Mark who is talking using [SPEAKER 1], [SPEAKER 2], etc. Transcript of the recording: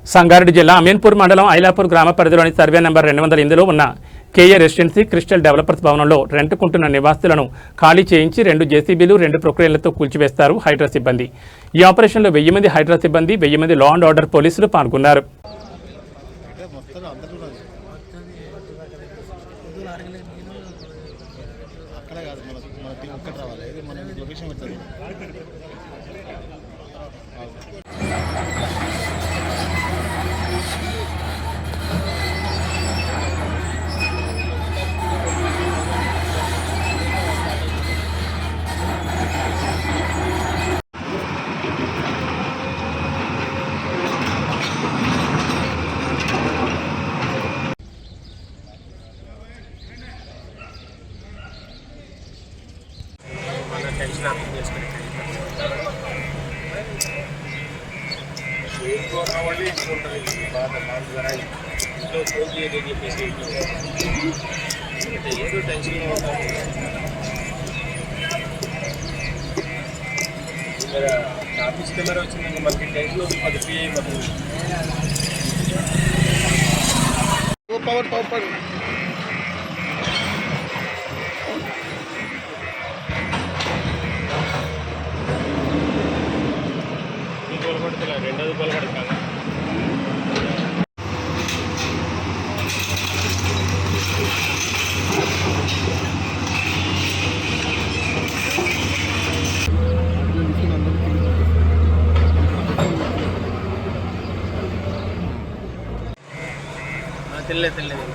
[SPEAKER 1] సంగారెడ్డి జిల్లా అమీన్పూర్ మండలం ఐలాపూర్ గ్రామ పరిధిలోని సర్వే నెంబర్ 208లో ఉన్న కేఏ రెసిడెన్సీ క్రిస్టల్ డెవలపర్స్ భవనంలో రెంట్కుంటున్న నివాసులను ఖాళీ చేయించి 2 జేసీబీలు 2 ప్రొక్రియర్లతో కూల్చివేస్తారు హైడ్రా సిబ్బంది. ఈ ఆపరేషన్లో 1000 మంది హైడ్రా సిబ్బంది, 1000 మంది లా అండ్ ఆర్డర్ పోలీసులు పాల్గొన్నారు.
[SPEAKER 2] టెన్షన్ అర్థం చేసుకుని ఇంట్లో కావాలి ఇంట్లో ఉంటుంది బాగా ఇంట్లో ఫోన్ చేయని చెప్పేసి అంటే ఏదో టెన్షన్గా ఉంటాము. ఆఫీస్ కెమెరా వచ్చిందండి మనకి టెన్షన్ అది ఫ్రీ అయిపోతుంది. పవర్ రెండోది పడతాను. తెలియదు